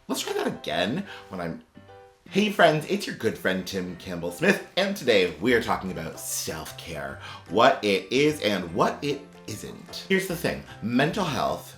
let's try that again when I'm... Hey friends, it's your good friend Tim Campbell Smith, and today we are talking about self-care, what it is and what it isn't. Here's the thing, mental health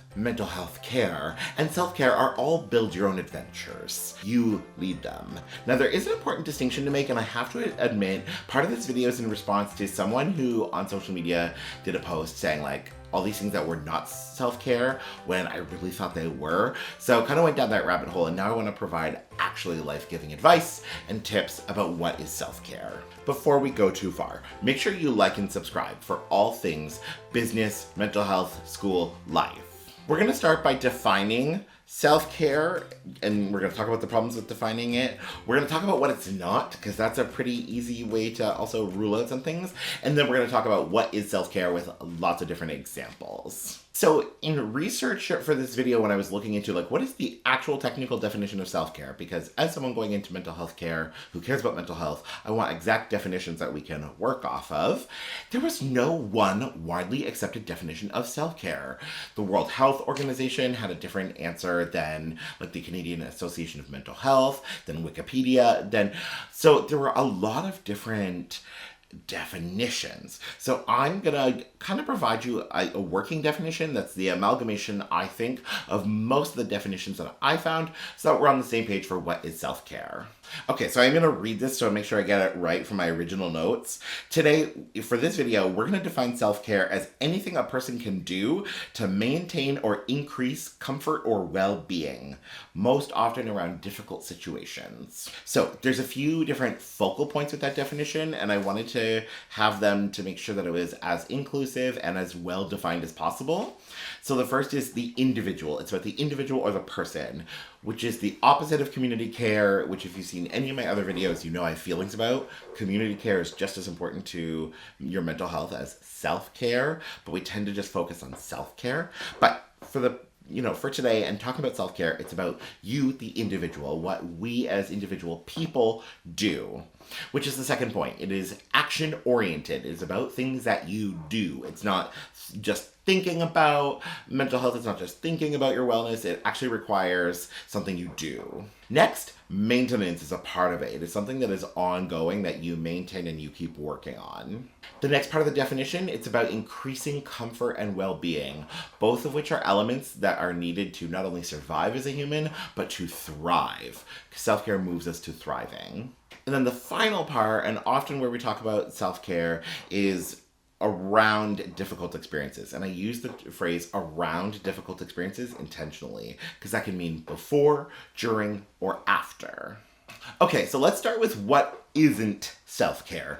care, and self-care are all build your own adventures. You lead them. Now there is an important distinction to make, and I have to admit, part of this video is in response to someone who on social media did a post saying like, all these things that were not self-care when I really thought they were. So kind of went down that rabbit hole, and now I want to provide actually life-giving advice and tips about what is self-care. Before we go too far, make sure you like and subscribe for all things business, mental health, school, life. We're going to start by defining self-care, and we're going to talk about the problems with defining it. We're going to talk about what it's not, because that's a pretty easy way to also rule out some things. And then we're going to talk about what is self-care with lots of different examples. So in research for this video, when I was looking into like, what is the actual technical definition of self-care? Because as someone going into mental health care who cares about mental health, I want exact definitions that we can work off of. There was no one widely accepted definition of self-care. The World Health Organization had a different answer than like the Canadian Association of Mental Health, than Wikipedia, so there were a lot of different definitions. So I'm gonna kind of provide you a working definition that's the amalgamation, I think, of most of the definitions that I found, so that we're on the same page for what is self-care. Okay, so I'm gonna read this to make sure I get it right from my original notes. Today, for this video, we're gonna define self-care as anything a person can do to maintain or increase comfort or well-being, most often around difficult situations. So there's a few different focal points with that definition, and I wanted to have them to make sure that it was as inclusive and as well defined as possible. So the first is the individual. It's about the individual or the person, which is the opposite of community care, which if you've seen any of my other videos, you know I have feelings about. Community care is just as important to your mental health as self-care, but we tend to just focus on self-care. But for today and talking about self-care, it's about you, the individual, what we as individual people do, which is the second point. It is action-oriented. It's about things that you do. It's not just thinking about mental health. It's not just thinking about your wellness. It actually requires something you do. Next, maintenance is a part of it. It is something that is ongoing that you maintain and you keep working on. The next part of the definition, it's about increasing comfort and well-being, both of which are elements that are needed to not only survive as a human, but to thrive. Self-care moves us to thriving. And then the final part, and often where we talk about self-care, is around difficult experiences. And I use the phrase around difficult experiences intentionally, because that can mean before, during, or after. Okay, so let's start with what isn't self-care,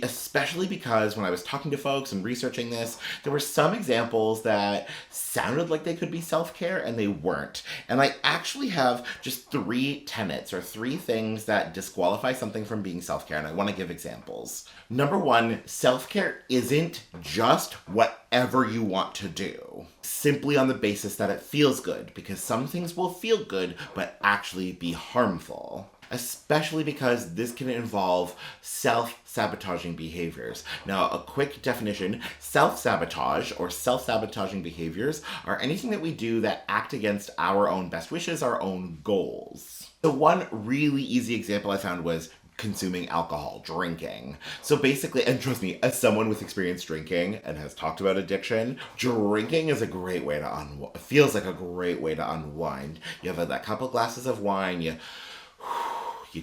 especially because when I was talking to folks and researching this, there were some examples that sounded like they could be self-care and they weren't. And I actually have just 3 tenets or 3 things that disqualify something from being self-care, and I want to give examples. Number 1, self-care isn't just whatever you want to do, simply on the basis that it feels good, because some things will feel good but actually be harmful. Especially because this can involve self-sabotaging behaviors. Now, a quick definition, self-sabotage or self-sabotaging behaviors are anything that we do that act against our own best wishes, our own goals. So one really easy example I found was consuming alcohol, drinking. So basically, and trust me, as someone with experience drinking and has talked about addiction, drinking is a great way to feels like a great way to unwind. You have that couple glasses of wine, you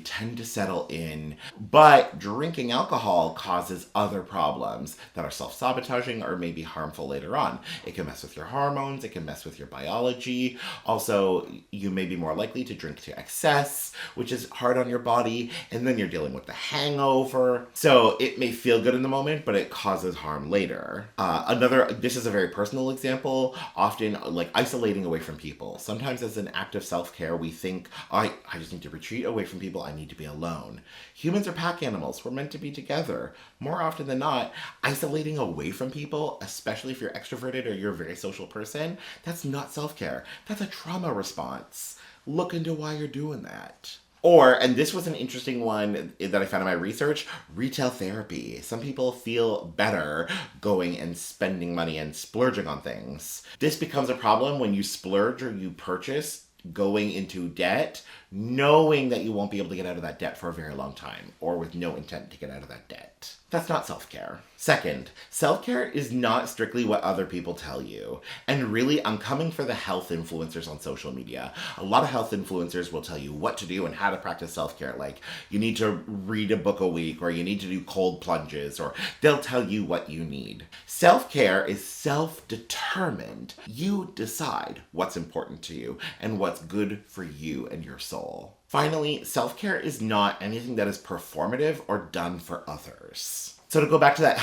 tend to settle in, but drinking alcohol causes other problems that are self-sabotaging or maybe harmful later on. It can mess with your hormones, it can mess with your biology. Also, you may be more likely to drink to excess, which is hard on your body, and then you're dealing with the hangover. So it may feel good in the moment, but it causes harm later. This is a very personal example, often like isolating away from people. Sometimes as an act of self-care, we think, I just need to retreat away from people, I need to be alone. Humans are pack animals. We're meant to be together. More often than not, isolating away from people, especially if you're extroverted or you're a very social person, that's not self-care. That's a trauma response. Look into why you're doing that. Or, and this was an interesting one that I found in my research, retail therapy. Some people feel better going and spending money and splurging on things. This becomes a problem when you splurge or you purchase going into debt, knowing that you won't be able to get out of that debt for a very long time, or with no intent to get out of that debt. That's not self-care. Second, self-care is not strictly what other people tell you. And really, I'm coming for the health influencers on social media. A lot of health influencers will tell you what to do and how to practice self-care. Like, you need to read a book a week, or you need to do cold plunges, or they'll tell you what you need. Self-care is self-determined. You decide what's important to you and what's good for you and your soul. Finally, self-care is not anything that is performative or done for others. So to go back to that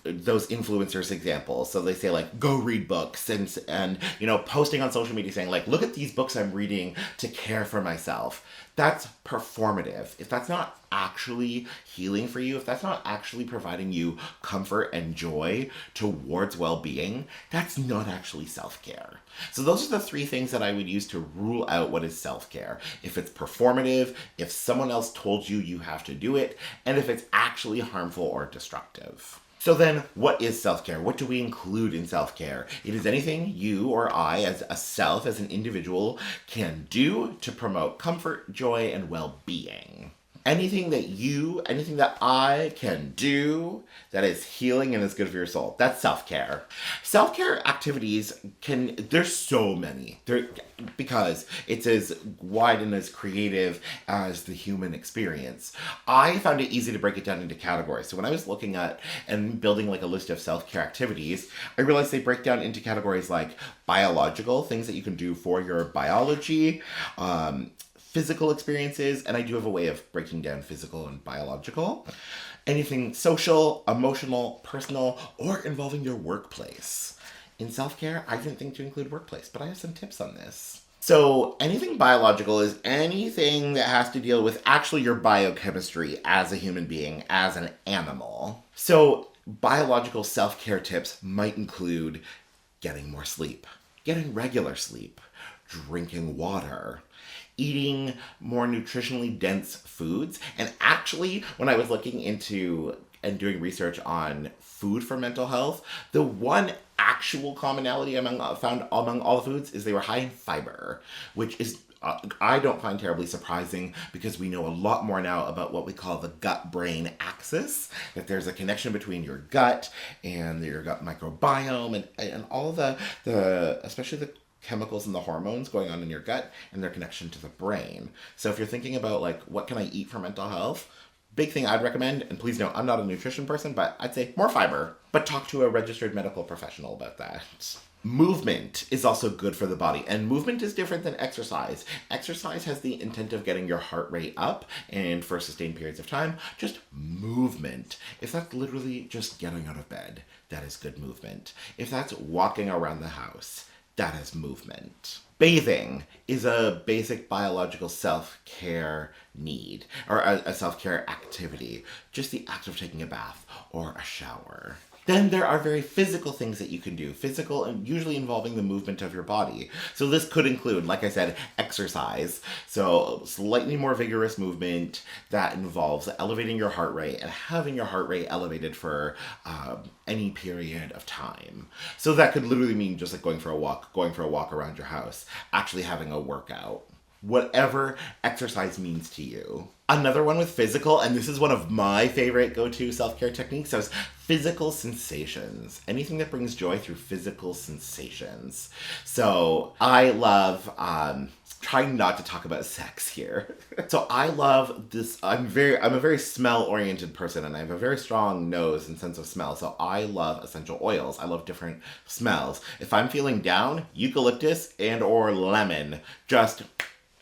those influencers examples, so they say like, go read books and posting on social media saying like, look at these books I'm reading to care for myself. That's performative. If that's not actually healing for you, if that's not actually providing you comfort and joy towards well-being, that's not actually self-care. So those are the three things that I would use to rule out what is self-care. If it's performative, if someone else told you you have to do it, and if it's actually harmful or destructive. So then, what is self-care? What do we include in self-care? It is anything you or I, as a self, as an individual, can do to promote comfort, joy, and well-being. Anything that I can do that is healing and is good for your soul. That's self-care. Self-care activities there's so many. Because it's as wide and as creative as the human experience. I found it easy to break it down into categories. So when I was looking at and building like a list of self-care activities, I realized they break down into categories like biological, things that you can do for your biology, physical experiences, and I do have a way of breaking down physical and biological. Anything social, emotional, personal, or involving your workplace. In self-care, I didn't think to include workplace, but I have some tips on this. So anything biological is anything that has to deal with actually your biochemistry as a human being, as an animal. So biological self-care tips might include getting more sleep, getting regular sleep, drinking water, eating more nutritionally dense foods. And actually, when I was looking into and doing research on food for mental health, the one actual commonality found among all the foods is they were high in fiber, which is I don't find terribly surprising because we know a lot more now about what we call the gut-brain axis, that there's a connection between your gut and your gut microbiome and all the especially the chemicals and the hormones going on in your gut and their connection to the brain. So if you're thinking about like, what can I eat for mental health? Big thing I'd recommend, and please know I'm not a nutrition person, but I'd say more fiber, but talk to a registered medical professional about that. Movement is also good for the body, and movement is different than exercise. Exercise has the intent of getting your heart rate up, and for sustained periods of time, just movement. If that's literally just getting out of bed, that is good movement. If that's walking around the house, that is movement. Bathing is a basic biological self-care need, or a self-care activity. Just the act of taking a bath or a shower. Then there are very physical things that you can do, physical and usually involving the movement of your body. So this could include, like I said, exercise. So slightly more vigorous movement that involves elevating your heart rate and having your heart rate elevated for any period of time. So that could literally mean just like going for a walk around your house, actually having a workout. Whatever exercise means to you. Another one with physical, and this is one of my favorite go-to self-care techniques, is physical sensations. Anything that brings joy through physical sensations. So I love, trying not to talk about sex here. So I love this, I'm a very smell-oriented person, and I have a very strong nose and sense of smell, so I love essential oils. I love different smells. If I'm feeling down, eucalyptus and or lemon, just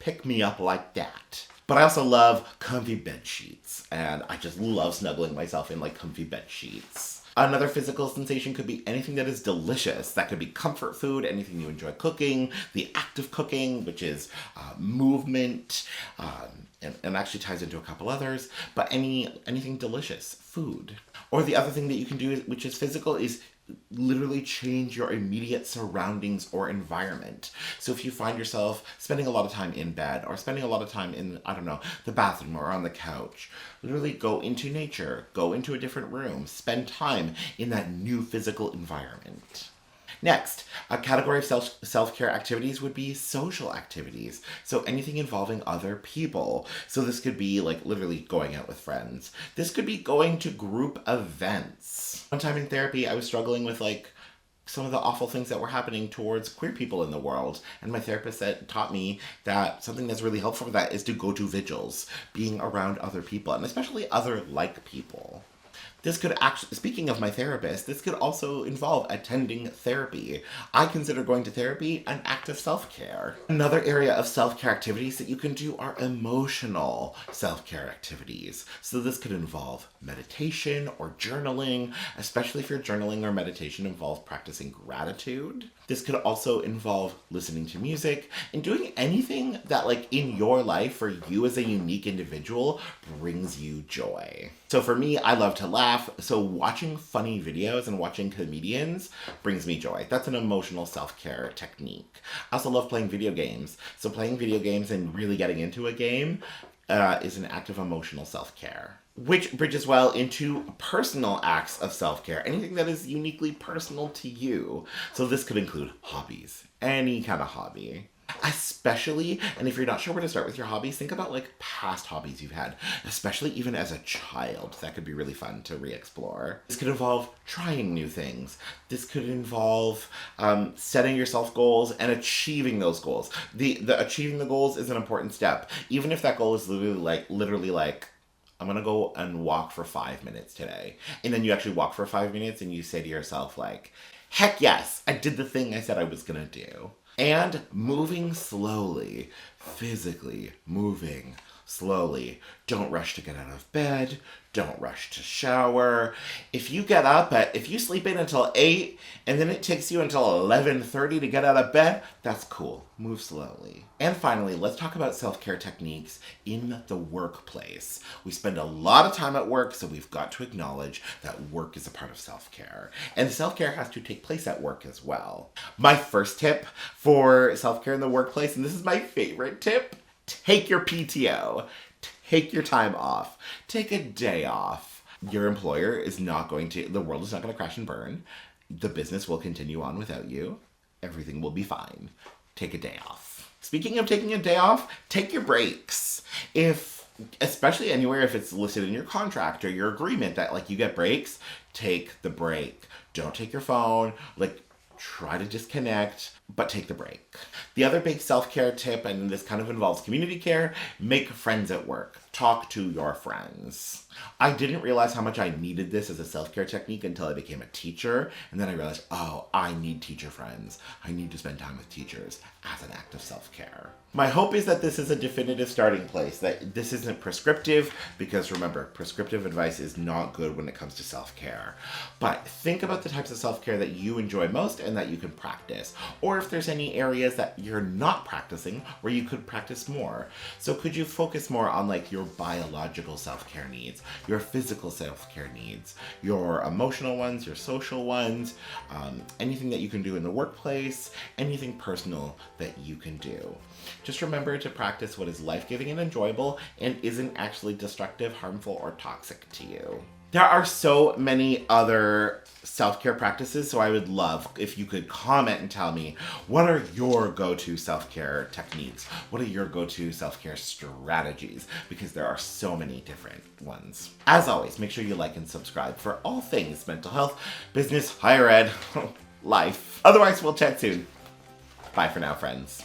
pick me up like that. But I also love comfy bed sheets, and I just love snuggling myself in like comfy bed sheets. Another physical sensation could be anything that is delicious. That could be comfort food, anything you enjoy cooking, the act of cooking, which is movement, and actually ties into a couple others, but anything delicious, food. Or the other thing that you can do, which is physical, is literally change your immediate surroundings or environment. So if you find yourself spending a lot of time in bed or spending a lot of time in, I don't know, the bathroom or on the couch, literally go into nature, go into a different room, spend time in that new physical environment. Next, a category of self-care activities would be social activities. So anything involving other people. So this could be like literally going out with friends. This could be going to group events. One time in therapy, I was struggling with like some of the awful things that were happening towards queer people in the world. And my therapist taught me that something that's really helpful for that is to go to vigils, being around other people, and especially other like people. This could actually, speaking of my therapist, this could also involve attending therapy. I consider going to therapy an act of self-care. Another area of self-care activities that you can do are emotional self-care activities. So this could involve meditation or journaling, especially if your journaling or meditation involves practicing gratitude. This could also involve listening to music and doing anything that, like, in your life for you as a unique individual brings you joy. So for me, I love to laugh, so watching funny videos and watching comedians brings me joy. That's an emotional self-care technique. I also love playing video games. So playing video games and really getting into a game is an act of emotional self-care. Which bridges well into personal acts of self-care, anything that is uniquely personal to you. So this could include hobbies, any kind of hobby. Especially, and if you're not sure where to start with your hobbies, think about like past hobbies you've had, especially even as a child. That could be really fun to re-explore. This could involve trying new things. This could involve setting yourself goals and achieving those goals. The achieving the goals is an important step, even if that goal is literally like I'm gonna go and walk for 5 minutes today. And then you actually walk for 5 minutes and you say to yourself like, heck yes, I did the thing I said I was gonna do. And moving slowly, physically moving slowly. Don't rush to get out of bed. Don't rush to shower. If you sleep in until 8 and then it takes you until 11:30 to get out of bed, that's cool. Move slowly. And finally, let's talk about self-care techniques in the workplace. We spend a lot of time at work, so we've got to acknowledge that work is a part of self-care. And self-care has to take place at work as well. My first tip for self-care in the workplace, and this is my favorite tip, take your PTO. Take your time off. Take a day off. Your employer is not going to, the world is not going to crash and burn. The business will continue on without you. Everything will be fine. Take a day off. Speaking of taking a day off, take your breaks. Especially anywhere if it's listed in your contract or your agreement that like you get breaks, take the break. Don't take your phone. Try to disconnect, but take the break. The other big self-care tip, and this kind of involves community care, make friends at work. Talk to your friends. I didn't realize how much I needed this as a self-care technique until I became a teacher. And then I realized, oh, I need teacher friends. I need to spend time with teachers as an act of self-care. My hope is that this is a definitive starting place, that this isn't prescriptive, because remember, prescriptive advice is not good when it comes to self-care. But think about the types of self-care that you enjoy most and that you can practice. Or if there's any areas that you're not practicing where you could practice more. So could you focus more on like your biological self-care needs, your physical self-care needs, your emotional ones, your social ones, anything that you can do in the workplace, anything personal that you can do. Just remember to practice what is life-giving and enjoyable and isn't actually destructive, harmful, or toxic to you. There are so many other self-care practices, so I would love if you could comment and tell me, what are your go-to self-care techniques? What are your go-to self-care strategies? Because there are so many different ones. As always, make sure you like and subscribe for all things mental health, business, higher ed, life. Otherwise, we'll chat soon. Bye for now, friends.